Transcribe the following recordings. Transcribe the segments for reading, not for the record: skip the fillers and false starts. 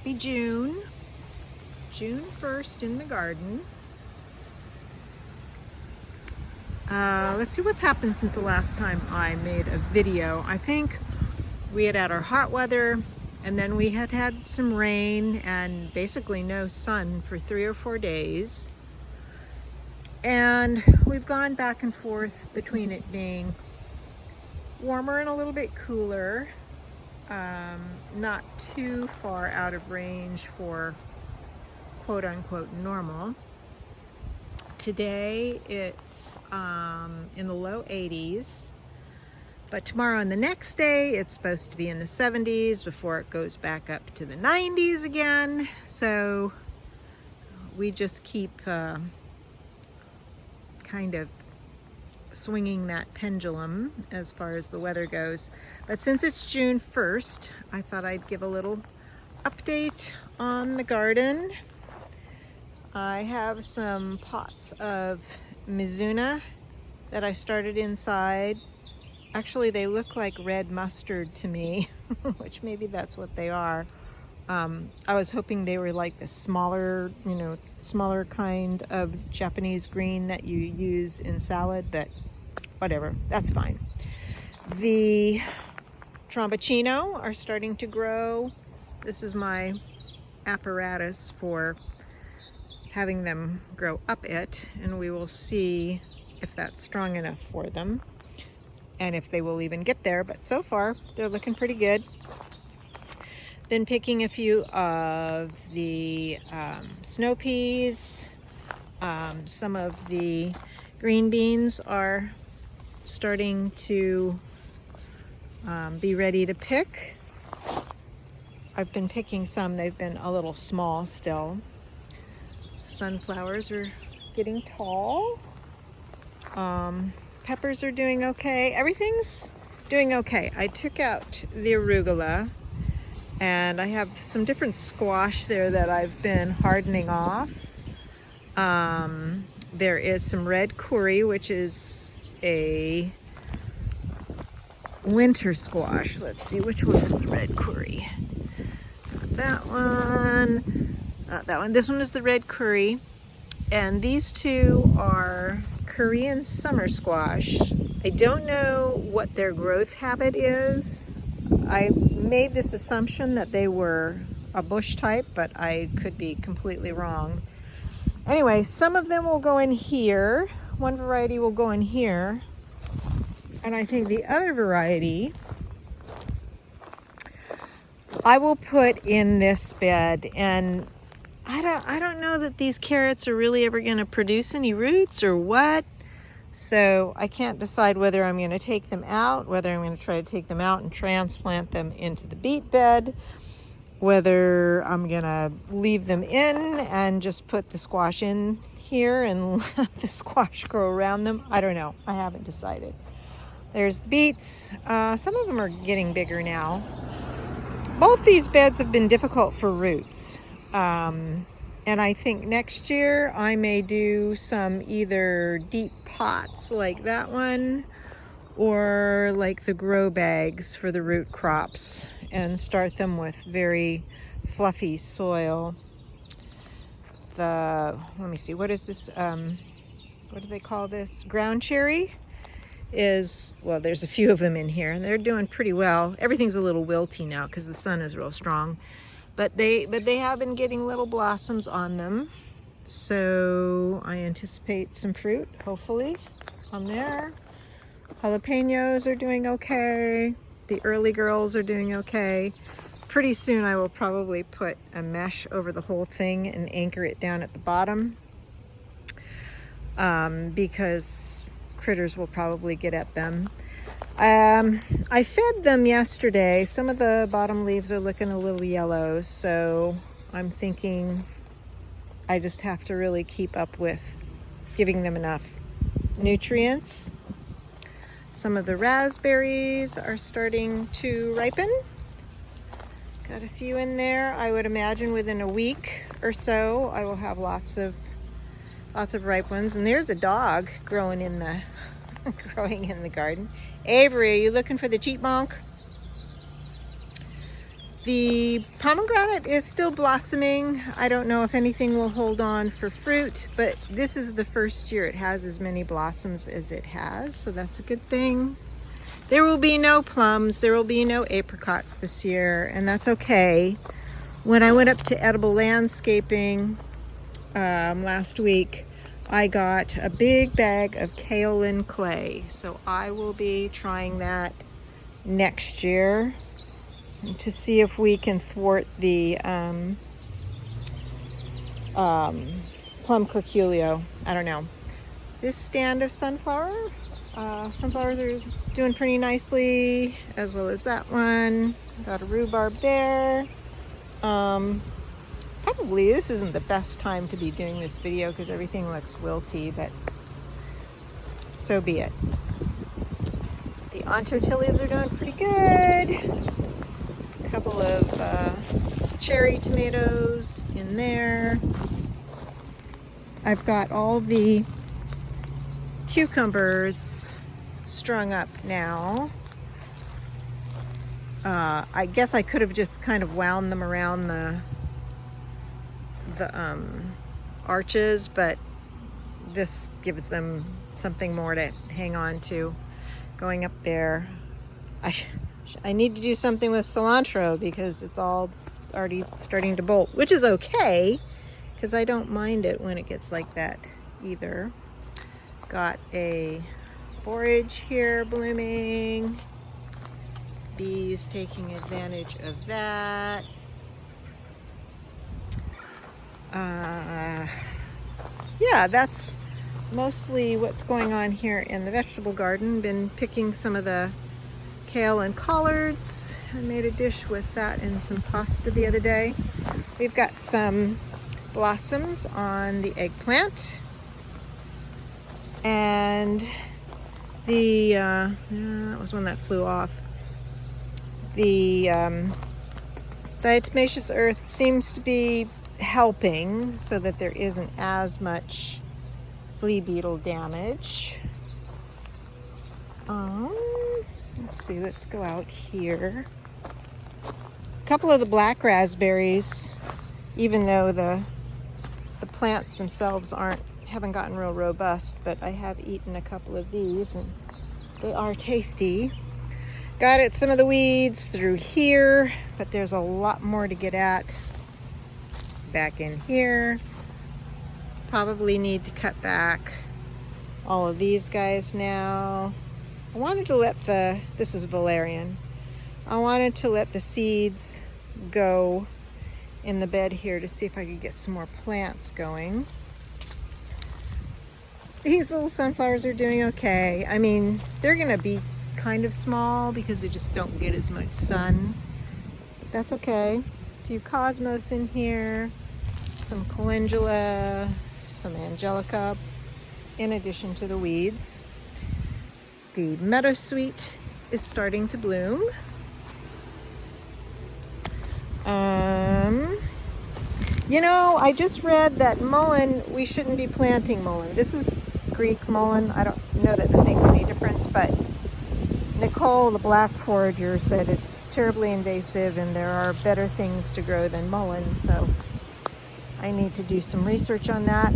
Happy June. June 1st in the garden. Let's see what's happened since the last time I made a video. I think we had our hot weather, and then we had some rain and basically no sun for 3 or 4 days. And we've gone back and forth between it being warmer and a little bit cooler. Not too far out of range for quote-unquote normal. Today it's in the low 80s, but tomorrow and the next day it's supposed to be in the 70s before it goes back up to the 90s again. So we just keep kind of swinging that pendulum as far as the weather goes. But since it's June 1st, I thought I'd give a little update on the garden. I have some pots of Mizuna that I started inside. Actually, they look like red mustard to me, which maybe that's what they are. I was hoping they were like the smaller, smaller kind of Japanese green that you use in salad, but whatever, that's fine. The Tromboncino are starting to grow. This is my apparatus for having them grow up it, and we will see if that's strong enough for them and if they will even get there, but so far they're looking pretty good. Been picking a few of the snow peas. Some of the green beans are starting to be ready to pick. I've been picking some, they've been a little small still. Sunflowers are getting tall. Peppers are doing okay. Everything's doing okay. I took out the arugula, and I have some different squash there that I've been hardening off. There is some red curry, which is a winter squash. Let's see, which one is the red curry? That one, not that one. This one is the red curry, and these two are Korean summer squash. I don't know what their growth habit is. I made this assumption that they were a bush type, but I could be completely wrong. Anyway, some of them will go in here. One variety will go in here. And I think the other variety I will put in this bed. And I don't know that these carrots are really ever going to produce any roots or what. So I can't decide whether I'm going to take them out, whether I'm going to try to take them out and transplant them into the beet bed, whether I'm going to leave them in and just put the squash in here and let the squash grow around them. I don't know. I haven't decided. There's the beets. Some of them are getting bigger now. Both these beds have been difficult for roots. And I think next year I may do some either deep pots like that one, or like the grow bags for the root crops, and start them with very fluffy soil. Let me see, what is this? What do they call this? Ground cherry well, there's a few of them in here, and they're doing pretty well. Everything's a little wilty now because the sun is real strong. But they have been getting little blossoms on them. So I anticipate some fruit, hopefully, on there. Jalapenos are doing okay. The early girls are doing okay. Pretty soon I will probably put a mesh over the whole thing and anchor it down at the bottom. Because critters will probably get at them. I fed them yesterday. Some of the bottom leaves are looking a little yellow, so I'm thinking I just have to really keep up with giving them enough nutrients. Some of the raspberries are starting to ripen. Got a few in there. I would imagine within a week or so I will have lots of ripe ones. And there's a dog growing in the garden. Avery, are you looking for the cheap monk? The pomegranate is still blossoming. I don't know if anything will hold on for fruit, but this is the first year it has as many blossoms as it has, so that's a good thing. There will be no plums, there will be no apricots this year, and that's okay. When I went up to Edible Landscaping last week, I got a big bag of kaolin clay, so I will be trying that next year to see if we can thwart the plum curculio. I don't know. This stand of sunflowers are doing pretty nicely, as well as that one. Got a rhubarb there. Probably this isn't the best time to be doing this video because everything looks wilty, but so be it. The anchochilies are doing pretty good. A couple of cherry tomatoes in there. I've got all the cucumbers strung up now. I guess I could have just kind of wound them around the arches, but this gives them something more to hang on to going up there. I need to do something with cilantro because it's all already starting to bolt, which is okay because I don't mind it when it gets like that either. Got a borage here blooming. Bees taking advantage of that. Yeah, that's mostly what's going on here in the vegetable garden. Been picking some of the kale and collards. I made a dish with that and some pasta the other day. We've got some blossoms on the eggplant. And the, that was one that flew off. The diatomaceous earth seems to be helping so that there isn't as much flea beetle damage. Let's see, let's go out here. A couple of the black raspberries, even though the plants themselves haven't gotten real robust, but I have eaten a couple of these and they are tasty. Got at some of the weeds through here, but there's a lot more to get at back in here. Probably need to cut back all of these guys now. I wanted to let this is valerian. I wanted to let the seeds go in the bed here to see if I could get some more plants going. These little sunflowers are doing okay. I mean, they're gonna be kind of small because they just don't get as much sun. That's okay. A few cosmos in here, some calendula, some angelica, in addition to the weeds. The meadowsweet is starting to bloom. You know, I just read that mullein, we shouldn't be planting mullein. This is Greek mullein. I don't know that makes any difference, but Nicole, the black forager, said it's terribly invasive and there are better things to grow than mullein, so I need to do some research on that.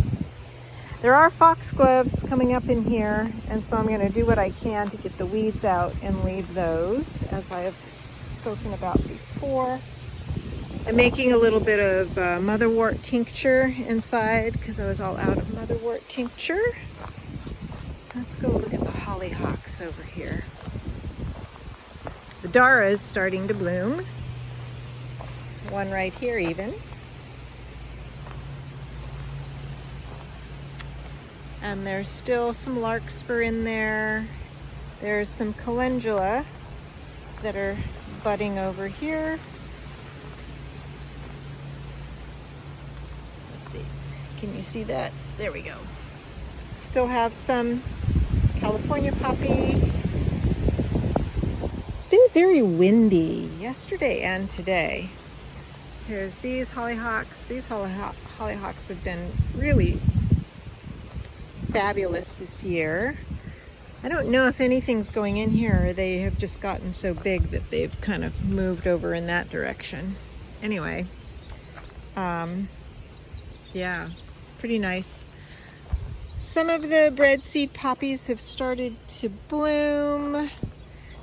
There are foxgloves coming up in here, and so I'm going to do what I can to get the weeds out and leave those, as I have spoken about before. I'm making a little bit of motherwort tincture inside because I was all out of motherwort tincture. Let's go look at the hollyhocks over here. The Dara is starting to bloom. One right here even. And there's still some larkspur in there. There's some calendula that are budding over here. Let's see, can you see that? There we go. Still have some California poppy. It's been very windy yesterday and today. Here's these hollyhocks. These hollyhocks, have, been really fabulous this year. I don't know if anything's going in here or they have just gotten so big that they've kind of moved over in that direction. Anyway, yeah, pretty nice. Some of the breadseed poppies have started to bloom,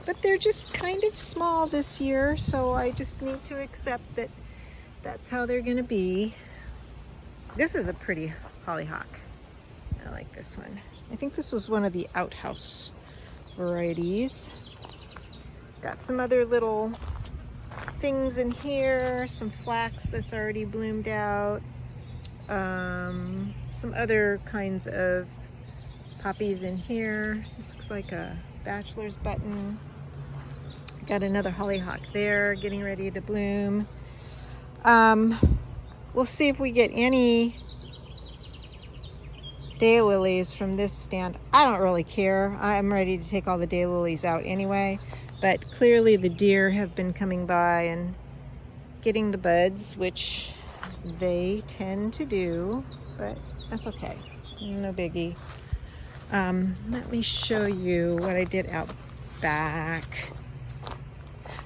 but they're just kind of small this year, so I just need to accept that that's how they're gonna be. This is a pretty hollyhock. I like this one. I think this was one of the outhouse varieties. Got some other little things in here, some flax that's already bloomed out, some other kinds of poppies in here. This looks like a bachelor's button. Got another hollyhock there getting ready to bloom. We'll see if we get any daylilies from this stand. I don't really care. I'm ready to take all the daylilies out anyway, but clearly the deer have been coming by and getting the buds, which they tend to do, but that's okay. No biggie. Let me show you what I did out back.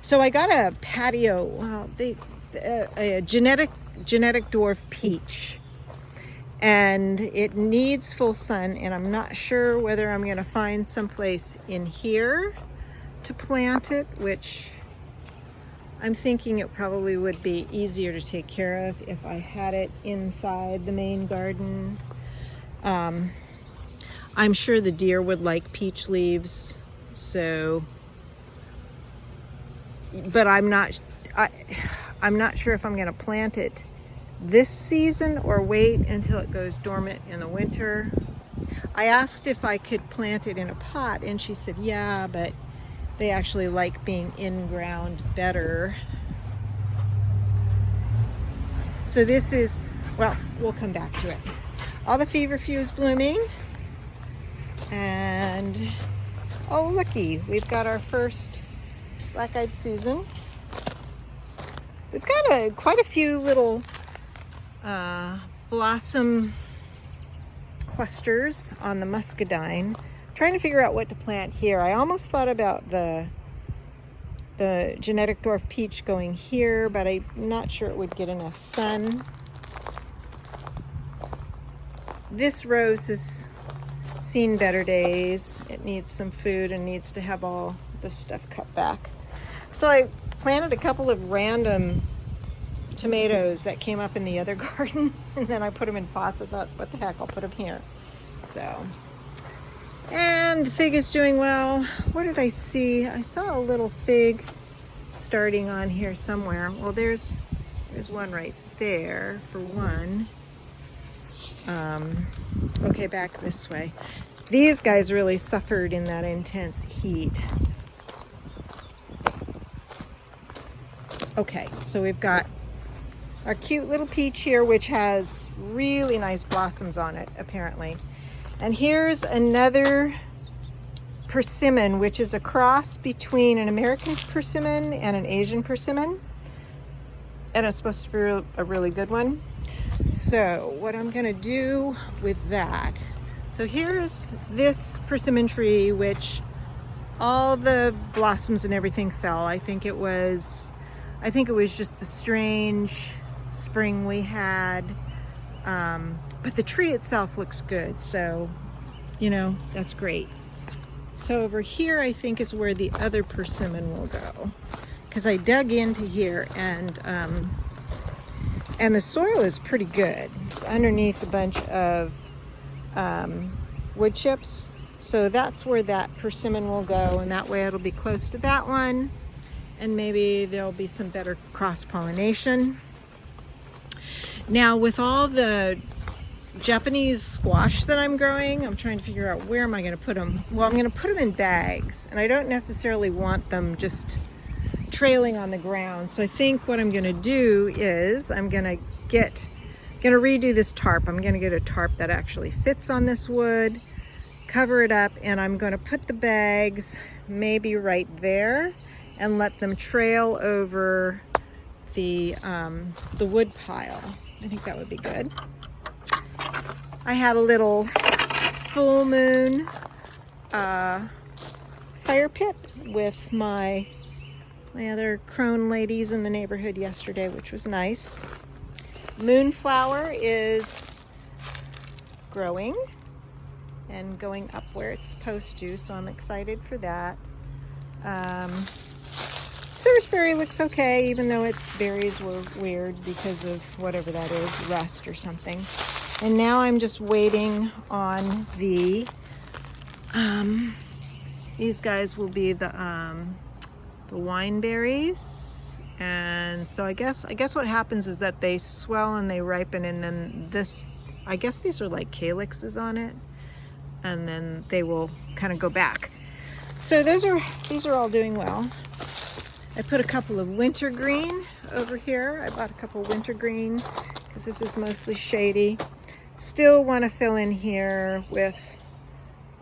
So I got a patio, well, a genetic dwarf peach, and it needs full sun, and I'm not sure whether I'm gonna find someplace in here to plant it, which I'm thinking it probably would be easier to take care of if I had it inside the main garden. I'm sure the deer would like peach leaves, so, but I'm not sure if I'm gonna plant it this season or wait until it goes dormant in the winter. I asked if I could plant it in a pot, and she said yeah, but they actually like being in ground better. So this is, well, we'll come back to it. All the feverfew is blooming, and oh looky, we've got our first black-eyed Susan. We've got quite a few little blossom clusters on the muscadine. Trying to figure out what to plant here. I almost thought about the genetic dwarf peach going here, but I'm not sure it would get enough sun. This rose has seen better days. It needs some food and needs to have all this stuff cut back. So I planted a couple of random tomatoes that came up in the other garden, and then I put them in pots. I thought, what the heck, I'll put them here. So, and the fig is doing well. What did I see? I saw a little fig starting on here somewhere. Well, there's one right there for one. Okay, back this way. These guys really suffered in that intense heat. Okay, so we've got our cute little peach here, which has really nice blossoms on it, apparently. And here's another persimmon, which is a cross between an American persimmon and an Asian persimmon. And it's supposed to be a really good one. So what I'm gonna do with that, so here's this persimmon tree, which all the blossoms and everything fell. I think it was just the strange spring we had, but the tree itself looks good, so you know, that's great. So over here I think is where the other persimmon will go, because I dug into here, and the soil is pretty good. It's underneath a bunch of wood chips, so that's where that persimmon will go, and that way it'll be close to that one, and maybe there'll be some better cross-pollination. Now with all the Japanese squash that I'm growing, I'm trying to figure out where am I going to put them. Well, I'm going to put them in bags, and I don't necessarily want them just trailing on the ground. So I think what I'm going to do is I'm going to redo this tarp. I'm going to get a tarp that actually fits on this wood, cover it up, and I'm going to put the bags maybe right there and let them trail over the wood pile. I think that would be good. I had a little full moon fire pit with my other crone ladies in the neighborhood yesterday, which was nice. Moonflower is growing and going up where it's supposed to, so I'm excited for that. Serviceberry looks okay, even though its berries were weird because of whatever that is, rust or something. And now I'm just waiting on the, these guys will be the wine berries. And so I guess what happens is that they swell and they ripen, and then this, I guess these are like calyxes on it, and then they will kind of go back. So these are all doing well. I put a couple of wintergreen over here. I bought a couple of wintergreen because this is mostly shady. Still want to fill in here with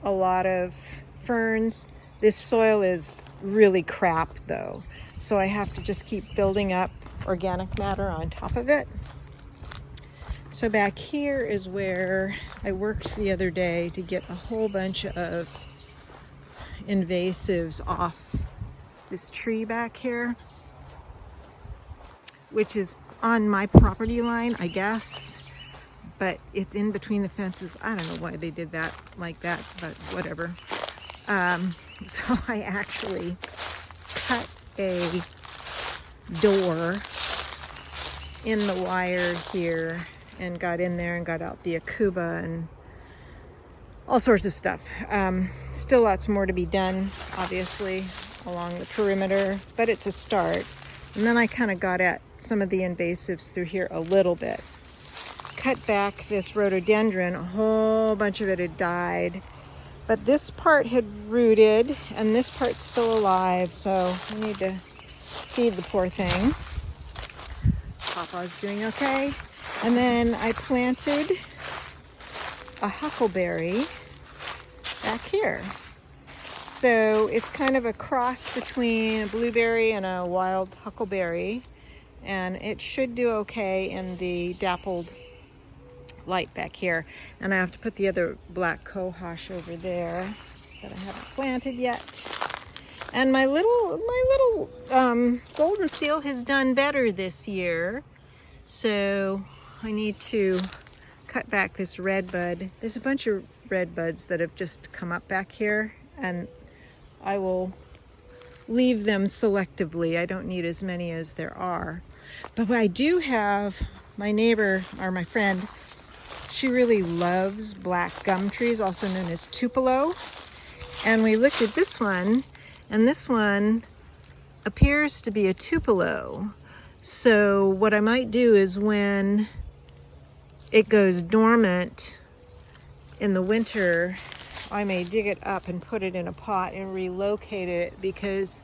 a lot of ferns. This soil is really crap though, so I have to just keep building up organic matter on top of it. So back here is where I worked the other day to get a whole bunch of invasives off this tree back here, which is on my property line, I guess, but it's in between the fences. I don't know why they did that like that, but whatever. So I actually cut a door in the wire here and got in there and got out the Akuba and all sorts of stuff. Still lots more to be done, obviously, along the perimeter, but it's a start. And then I kind of got at some of the invasives through here a little bit. Cut back this rhododendron, a whole bunch of it had died, but this part had rooted and this part's still alive, so I need to feed the poor thing. Papa's doing okay. And then I planted a huckleberry back here. So it's kind of a cross between a blueberry and a wild huckleberry, and it should do okay in the dappled light back here. And I have to put the other black cohosh over there that I haven't planted yet. And my little golden seal has done better this year, so I need to cut back this red bud. There's a bunch of red buds that have just come up back here, and I will leave them selectively. I don't need as many as there are. But I do have my neighbor, or my friend, she really loves black gum trees, also known as tupelo. And we looked at this one, and this one appears to be a tupelo. So what I might do is when it goes dormant in the winter, I may dig it up and put it in a pot and relocate it, because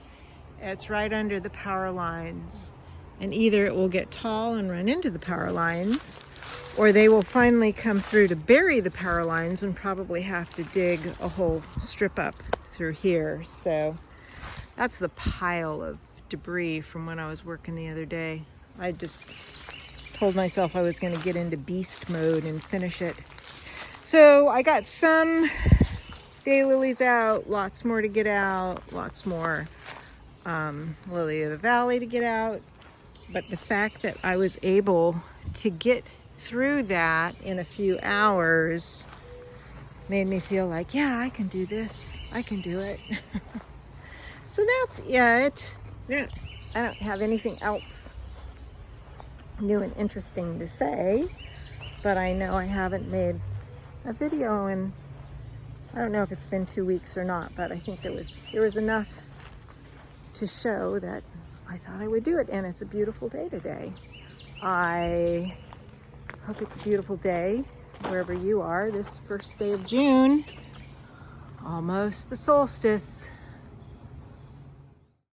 it's right under the power lines, and either it will get tall and run into the power lines, or they will finally come through to bury the power lines and probably have to dig a whole strip up through here. So that's the pile of debris from when I was working the other day. I just told myself I was going to get into beast mode and finish it. So I got some daylilies out, lots more to get out, lots more lily of the valley to get out. But the fact that I was able to get through that in a few hours made me feel like, yeah, I can do this. I can do it. So that's it. Yeah, I don't have anything else new and interesting to say, but I know I haven't made a video in, I don't know if it's been 2 weeks or not, but I think there was enough to show that I thought I would do it, and it's a beautiful day today. I hope it's a beautiful day wherever you are this first day of June, almost the solstice.